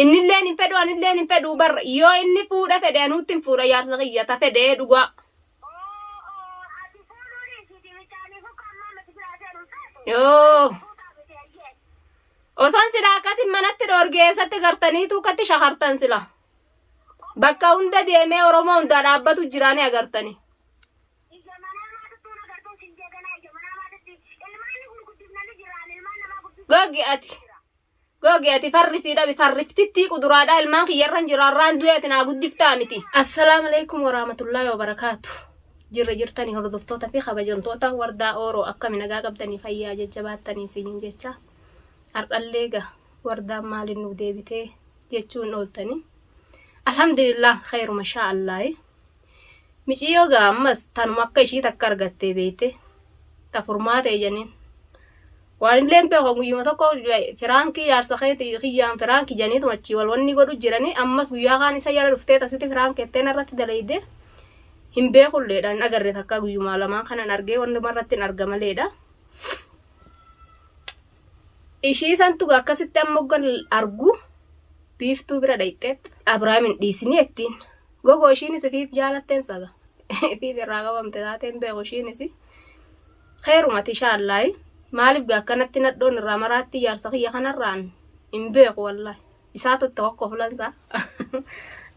inni illee hin fedhu ani illee hin fedhu bar yoo inni fuudha fedhe nutti hin fuudha jaarsa kiyyata fedhe dhugaa yoo Oson sila akkasin manatti dhorgeessatti gartaniitu katti shakartan sila. Bakka hunda deemee Oromoo hundaa dhaabbatu jiraanii agartani. Gogi ati farrisiidha bifarriftitti kuduraadha ilmaan kiyyarran jiraarraan du'eeti naa guddiftaa miti. Assalaamu alaykum warahmatullahi wabarakaatu. Jirra jirtanii hordoftoota fi kabajamtoota wardaa Ooroo akkami nagaa qabdanii fayyaa jajjabaattanii isiniin jecha. Ardallega wardaan maalin nu deebitee jechuun ooltani. Alhamdulillah khairu masha Allah. Miciyoo gaammas tanuma akka ishii takka argattee beeyte ta furmaate janin. Waan illee beeku guyyuma tokko firaankii jaarsa keetii kiyyaan firaankii janiitu achi wal wanni godhu jirani ammas guyyaa kaan isa jala dhuftee tasitti firaankii etteen irratti dalayde hin beekulleedha hin agarre takka guyyuma lamaan kanan argee wanni marratti hin argamaleedha. Ishii santu akkasitti ammoo argu biiftuu bira dhayxeet Abrahaamin dhiisini ettiin gogo ishiinis fiif jaalatteen saga fiif irraa qabamte taateen beeku ishiinis kheerumati inshaallah maaliif akkanatti nadhoon irraa maraatti jaarsa kiyya kanarraan hin beeku wallahi isaa totte kokkoflansa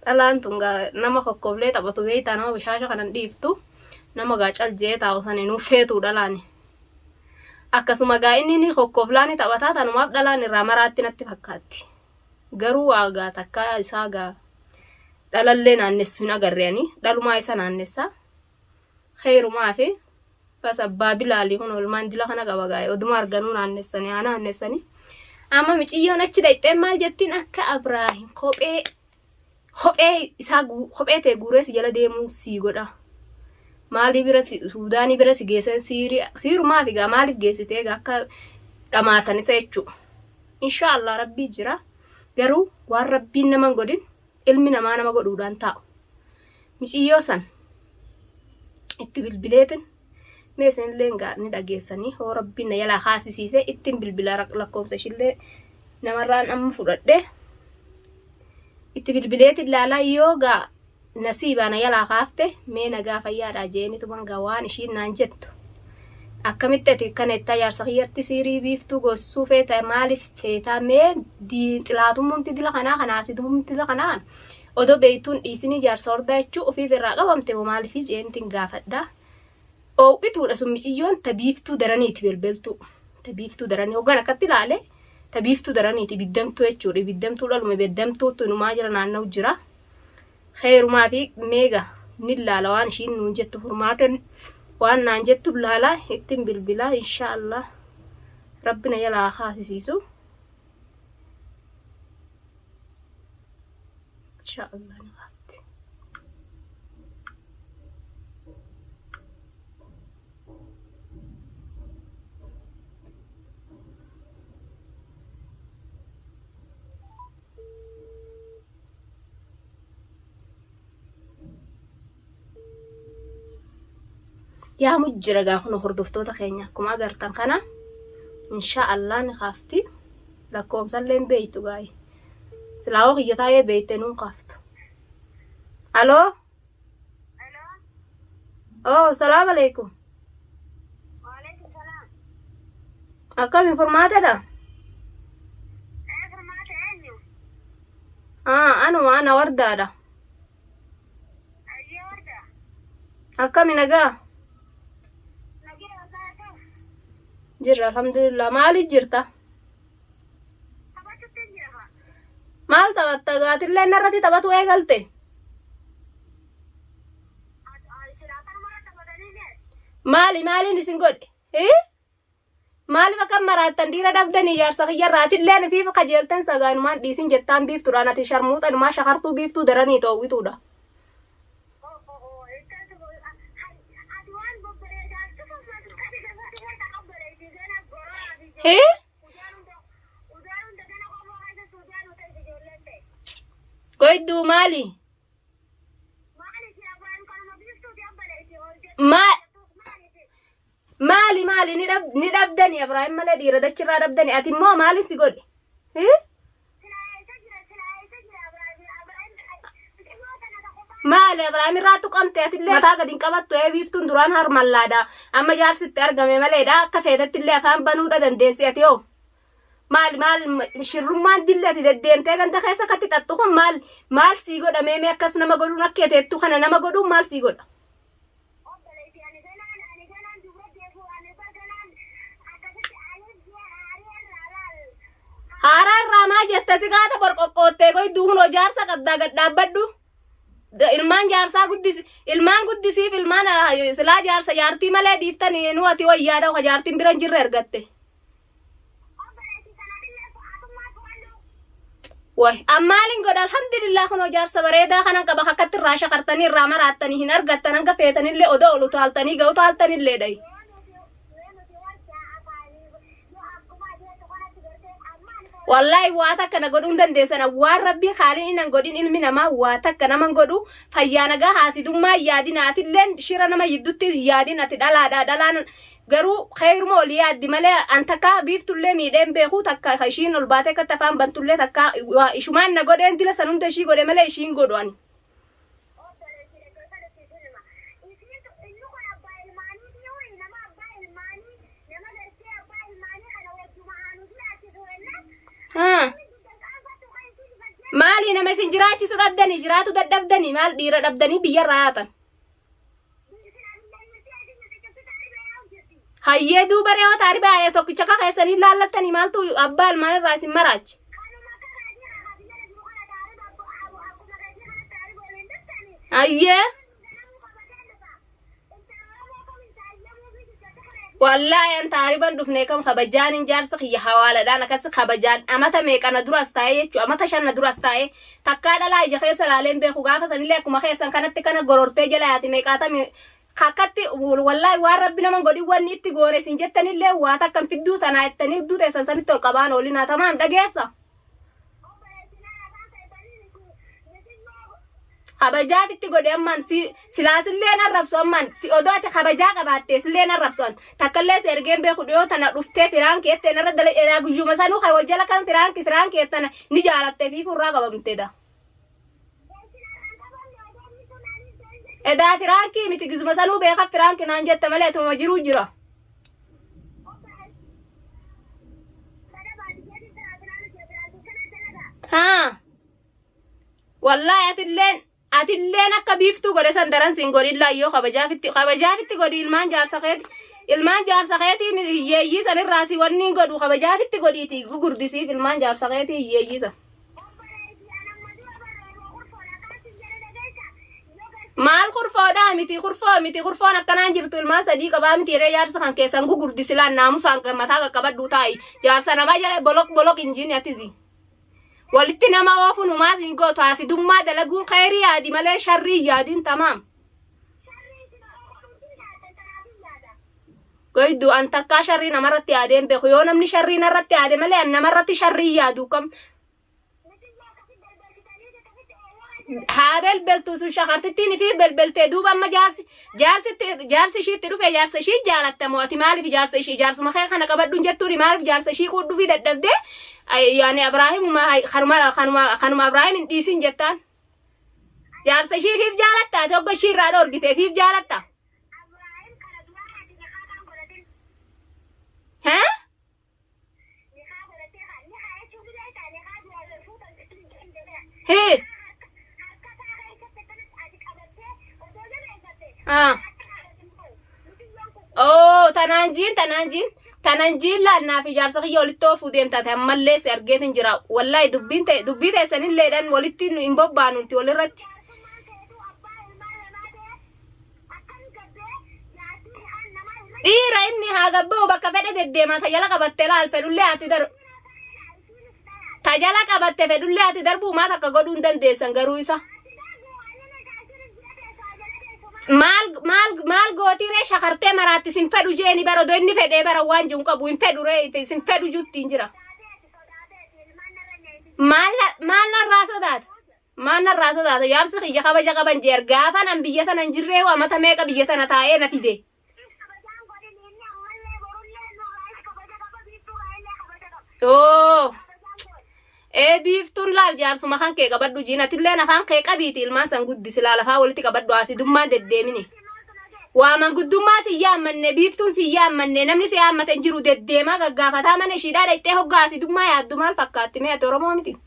dhalaan tun nama kokkoflee taphatu beeytaa nama bishaasha kanan dhiiftu nama gaacal jee taa'u sani nuuf feetuu dhalaani. Akkasuma gaa inni kokkoflaani taphataa tanumaaf dhalaan irraa maraatti natti fakkaatti. Garuu waagaa takka isaa gaa dhalallee naannessu hin agarreeni dhalumaa isa naannessa. Khairumaa fi bas abbaa bilaalii kun olmaan dila kana qaba gaa oduma arganuu naannessanii haa naannessanii. Amma miciyyoon achi dhayxee maal jettiin akka Abraahim kophee isaa kophee ta'e guurees jala deemuu sii godha. Maaliif bira Suudaanii bira si geessan siirumaa fi gaa maaliif geessitee akka dhamaasan isa jechuudha. Inshaallah rabbii jira. Garuu waan rabbiin nama godhin ilmi namaa nama godhuudhaan taa'u. Miciyyoo san itti bilbileetin meesan illee ni dhageessanii hoo rabbiin na jalaa haasisiisee ittiin bilbilaa lakkoofsa ishillee namarraan amma fudhadhe itti bilbileetin ilaalaa yoo gaa nasiibana yala kaafte mee nagaa fayyaadha jeenitu banga waan ishiin naan jettu akkamitti ati kanetta jaarsa kiyyatti siirii biiftuu gossuu feeta maaliif feetaa mee xilaatumumti dila kanaa kanaasitumumti dila kanaan odoo beeytuun dhiisinii jaarsa hordaa jechuu ofiif irraa qabamte maaliif jeenitiin gaafadha oowwituudha sun miciyyoon ta biiftuu daraniiti belbeltuu ta biiftuu daranii hoggan akkatti ilaale ta biiftuu daraniiti biddamtuu jechuudha biddamtuu dhalume biddamtuutu numaa jira naanna'u jira. Khairumaa fi meega nillaala waan ishiin nuun jettu furmaatan waan naan jettu laala ittiin bilbilaa inshaallah rabbina jalaa haasisiisu inshaallah nagaatti. Yaa mujjira gaafuna hordoftoota keenya akkuma agartan kana inshaallah ni kaafti lakkoomsallee beeytu gaa'e silaa kiyya taa'ee beeyte nuun kaaftu. Aloo oh salaamu alaykum. Waalaikum salaam. Akkam informaatedha? Informaate eenyu? Anuma ana wardaadha. Ayyee warda. Akkami nagaa? Jirra alhamdulillah maaliif jirta? Maal taphatta gaatillee narratti taphatu eegalte? Maaliin isin godhe? Maaliif akka maraattan dhiira dhabdanii jaarsa kiyyarraatillee fiifa kajeeltan sagaanumaan dhiisin jettaan biiftuudhaan ati sharmuuxanumaa shakartuu biiftuu daranii ta'uwwituudha. Goyduu maali? Maali ni dhabdanii Abrahaam malee dhiira dachirraa dhabdanii ati immoo maali si godhe? maali Abrahaam irraatu qabteetillee mataa gadi qabattu biiftuun duraan harmallaadha amma jaarsitti argame maleedha akka feetattillee afaan banuudha dandeessiati yoo maal shirrummaan dillati deddeemtee ganda keessa katti xaxxu kun maal sii godha meemee akkas nama godhuun akkeeteettu kana nama godhuun maal sii godha haaraa irraa maa jette si gaata borqoqqoottee goyduu kun jaarsa qabdaa gad dhaabbadhu ilmaan jaarsaa ilmaan guddisiif ilmaan silaa jaarsa jaartii malee dhiiftanii nu ati wayyaadha ka jaartiin bira hin jirre ergatte way ammaalin godha alhamdulillah kun jaarsa bareedaa kanan qaba akkatti irraa shakartanii irraa maraattanii hin argattan hanga feetanillee odoo olu taaltanii ga'u taaltanillee dhayi wallahi waa takka na godhuun dandeessan waan rabbii khaalin inan godhin ilmi namaa waa takka naman godhu fayyaa nagaa haasidummaa yaadin aatilleen shira nama yiddutti yaadin ati dhalaan garuu khayruma ol yaaddi malee an takka biiftullee miidheen beekuu takka ishiin ol baatee akka tafaan bantullee takka ishumaan na godheen dila san hunda ishii godhe malee ishiin godhu ani maali nama isin jiraachisu dhabdanii jiraatu dadhabdanii maal dhiira dhabdanii biyyarraa haatan hayyee duuba re'oo taari baay'ee tokkicha ka keessanii laallattanii maaltu abbaa ilmaan irraa isin maraachi hayyee wallahi an taariban dhufne kam kabajaan injaarsa khiyya hawaaladhaan akkas kabajaan amata meeqana duras taa'ee jechuu amata shanna duras taa'ee takkaa dhalaa ija keessa laaleen beeku gaafa sanillee akkuma keessan kanatti kana gorortee jala yaati meeqaatami kakkatti wallahi waan rabbi naman godhi wanni itti goone isin jettanillee waa takkan fidduu tanaa jettanii idduu teessan samitti ol qabaan oolinaa tamaam dhageessa kabajaa itti godhe amman silaasillee narrabsu amman si odooti kabajaa qabaattee sillee narrabsuan takkallee sergeen beeku dhiyoo tana dhuftee firaan keettee narra dalagaa guyyuma sanuu kan wajjala kan firaan keettana ni jaalattee fi furraa qabamteedha. Edaa firaankii miti gizuma sanuu beeka firaanki naan jette malee tuma jiruu jira. Haa wallahi atilleen akka biiftuu godhe san daran sin godhilla yoo kabajaafitti godhi ilmaan jaarsa keetii hiyyeeyyii san irraa si wanni godhu kabajaafitti godhiiti gugurdisiif ilmaan jaarsa keetii hiyyeeyyii san maal kurfoodhaa miti kurfoon akkanaan jirtu ilmaan sadii qabaa miti yeree jaarsa kan keessan gugurdisilaan naamusaan mataa qaqqabadhuu taa'i jaarsa namaa jala bolok injiin attisi walitti nama oofun humaa sin gootu haasidummaa dalaguun khayrii yaadi malee sharrii yaadiin tamaam goyduu an takkaa sharrii namarratti yaadeen beeku yoo namni sharrii narratti yaade malee an namarratti sharrii yaadu kam haa belbeltuu sun shakartittiin fi belbeltee duuba amma jaarsi ishiitti dhufe jaarsa ishii jaalattamoo ati maaliif jaarsa ishii jaarsuma kee kana qabadhuun jettuuni maaliif jaarsa ishii kuudhuu fi dadhabdee yaani Abrahaam kanuma Abrahaam hin dhiisin jettaan jaarsa ishiifiif jaalatta ati obbo ishii irraa dhoorgiteefiif jaalatta hee oh tananjiin laalnaa fi jaarsa kiyya walitti oofuu deemtaate ammallee si argeetin jira wallahi dubbii teessanilleedhaan walitti hin bobbaanuti walirratti dhiira inni haa gabba'u bakka fedhe deddeemaa tajala qabattee laal fedhullee ati tajala qabatte fedhullee ati darbuu maat akka godhuu hin dandeessan garuu isa maal gootiree shakartee maraatti sin fedhu jeeni bara odoo inni fedhee bara waan jiru qabu hin fedhu ree sin fedhu juttiin jira maal narraa sodaata jaarsi kiyya kabaja qaban jeer gaafa nan biyya tana hin jirree amata meeqa biyya tana taa'ee na fide biiftuun laal jaarsuma kan kee qabadhu jiinatilleen afaan kee qabiiti ilmaan san guddisi laal afaan walitti qabadhu asidummaan deddeemini. Waaman guddummaa si yaammanne biiftuun si yaammanne namni si yaammate hin jiru deddeemaa gaggaafataa mana ishiidhaa dhaqxee hoggaa asidummaa yaaddu maal fakkaatti mee ati Oromoo miti.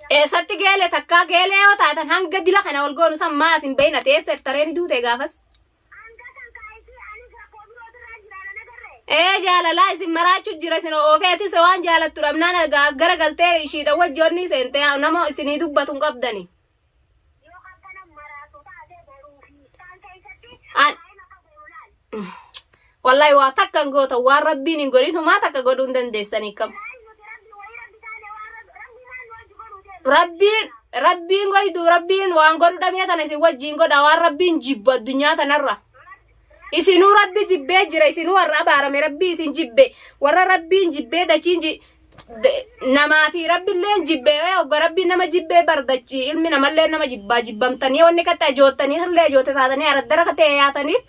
Eessatti geele takkaa geelee yoo taatan hanga dila kana ol goonu san maas hin beeyna teessa iftareeni duute gaafas. Jaalalaa isin maraachuu jira isin oofeetis waan jaalattu dhabnaan gaas gara galtee ishiidha wajjoonni seentee nama isinii dubbatu hin qabdani. Wallahi waa takkan goota waan rabbiin hin godhin humaa takka godhuu hin dandeessanii kam. Rabbiin goydu rabbiin waan godhu dhabee tana isin wajjiin godha waan rabbiin jibbu addunyaa tanarra. Isinuu rabbi jibbee jira isinuu warra abaarame rabbi isin jibbe warra rabbiin jibbee dachiin namaa fi rabbiilleen jibbee ogga rabbiin nama jibbee bardachi ilmi namallee nama jibbaa jibbamtanii wanni katta ijoottanii illee ijootte taatanii araddara katee yaataniif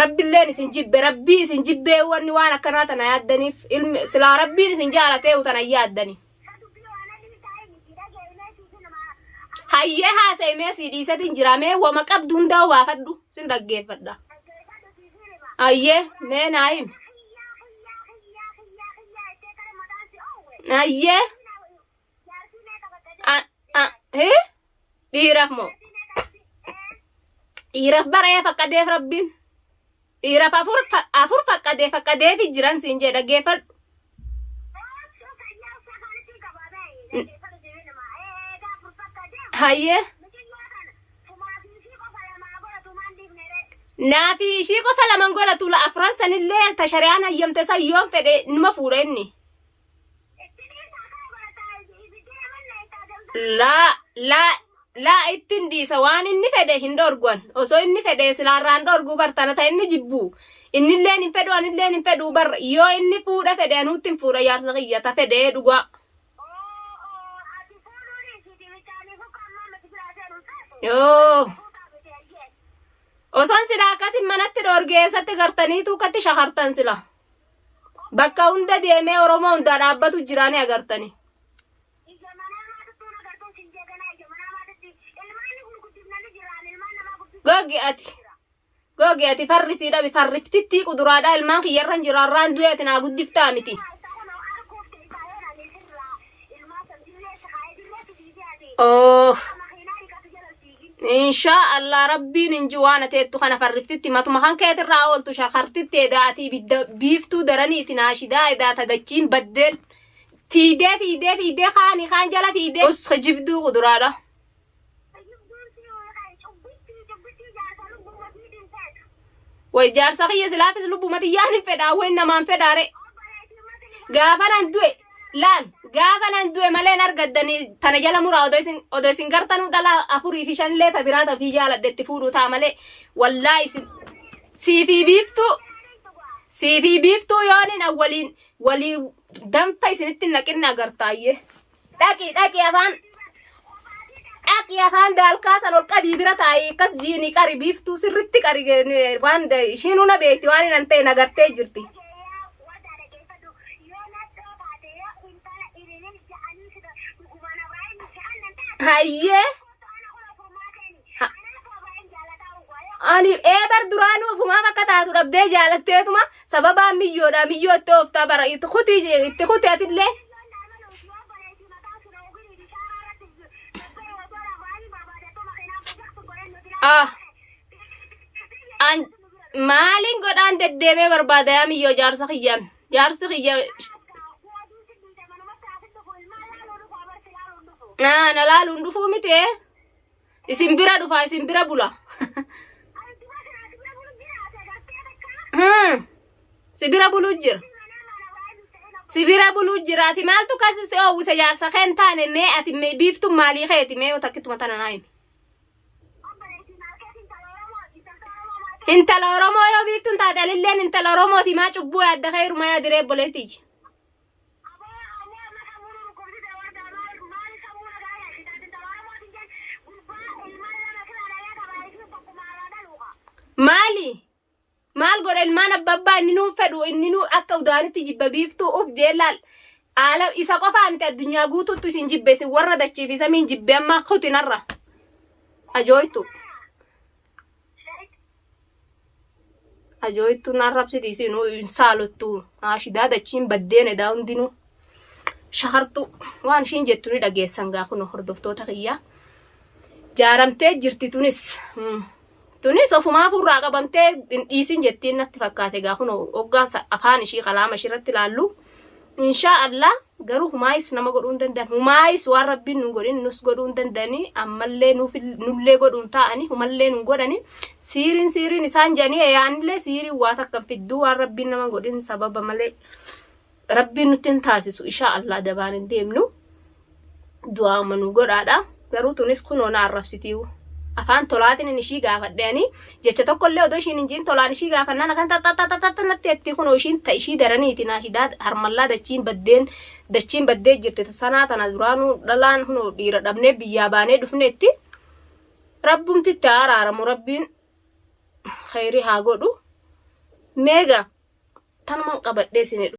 rabbiilleen isin jibbe rabbii isin jibbee wanni waan akkanaa tana yaaddaniif ilmi silaa rabbiin isin jaalatee utana yaaddani. Hayyee haasa'imee si dhiisatiin jiramee wama qabdu hundaa waafadhu sin dhaggeeffadha. Aye, me naim. Aye. Diraf mo. Diraf baraya fakkadeef rabbiin. Diraf afur fakkadeef jiran siin jedha geeffadhu. Aye. Naafi ishii qofa laman godhatu la afran sanillee ta shari'aan hayyamte san yoon fedhe numa fuudha inni. Laa ittiin dhiisa waan inni fedhe hin dhorgwan osoo inni fedhe silaarraan dhorguu bartana ta inni jibbu innilleen hin fedhu anilleen hin fedhu barra yoo inni fuudha fedhe anuutti hin fuudha yaarsa kiyyata fedhe dhugaa. Yoo. Osoon sila akkasin manatti dhorgeessatti gartaniitu katti shakartan sila. Bakka hunda deemee Oromoo hundaa dhaabbatu jiraanii agartani. Gogi ati farrisiidha bifarriftitti kuduraadhaa ilmaan kiyyarran jiraarraan du'eeti naa guddiftaa miti. Insha Allah rabbiin inji waan ateettu kana farriftitti matuma kan keetirraa ooltu shakartitti edaatii biiftuu daraniiti naashidaa edaata dachiin baddeen fiidee kaan jala fiidee us jibduu kuduraadha. Way jaarsa kiyya silaafis lubbumati yaanin fedhaa wayin namaan fedhaare. Gaafa nan du'e laal gaafa nan du'e malee argaddanii tana jala muraa odoo isin gartanuu dhala afurii fi shanillee ta biraata fi jaaladhetti fuudhuu taa malee wallaahi isin siifi biiftuu yoonin walii danfa isinitti naqinni agartaayyee. Dhaqi afaan daalkaa san ol qabii bira taa'ee akkas jiini qari biiftuu sirritti qari waan ishiin huna beekti waan hin ta'e nagartee jirti. Hayyee. Ani eebar duraanuu ufumaaf akka taatu dhabdee jaalatteetuma sababaan miyyoodha miyyoo itti ooftaa bara itti kuti atillee. Maalin godhaan deddeemee barbaada yaa miyyoo jaarsa kiyyaan jaarsi kiyya. Na laaluun dhufuu mitee isin bira dhufa isin bira bula. Sibira buluu jira ati maaltu kasi oowwise jaarsa keen taane mee ati biiftuun maalii keeti mee takkituma tana naayime. Intala Oromoo yoo biiftuun taate alilleen intala Oromooti maa cubbuu yaadda keeruma yaadiree boleetiiji. Maal godha ilmaan abbabbaa inni nuun fedhu inni nu akka udaanitti jibba biiftuu uf jeelaal Alam isa qofaa miti addunyaa guutuutti isin jibbeessi warra dachii fi samiin jibbee amma kutinarra. Ajooytu. Ajooytu narrabsiti isin saalottu. Shidaa dachiin baddeen edaa hundinuu. Shahartu waan ishiin jettu ni dhageessan gaa kun hordoftoota kiyyaa. Jaaramtee jirti tunis. Tunis ofumaa furraa qabamtee dhiisin jettiin natti fakkaate gaa kun hoggaas afaan ishii kalaama ishirratti ilaallu. Inshaallah garuu humaayis nama godhuu hin danda'an. Humaayis waan rabbiin nu godhin nus godhuu hin danda'ani. Ammallee nullee godhuun ta'ani humallee nu godhani. Siiriin isaan jedhanii yaanillee siiriin waa takkan fidduu waan rabbiin nama godhin sababa malee rabbiin nutti hin taasisu. Inshaallah dabaan hin deemnu. Du'aama nu godhaadha. Garuu tunis kunoo na arrabsitiiwu. Afaan tolaatiin ishii gaafadheeni jecha tokkollee odoo ishiin injiin tolaan ishii gaafannaan akan tattattattatta natti etti kunoo ishiin ishii daraniiti naashidaa harmallaa dachiin baddee jirti sanaa tana duraanuu dhalaan kunoo dhiira dhabnee biyyaa baanee dhufneetti rabbumtitti araaramu rabbiin khayrii haa godhu meega tanuman qabadhee sinedhu.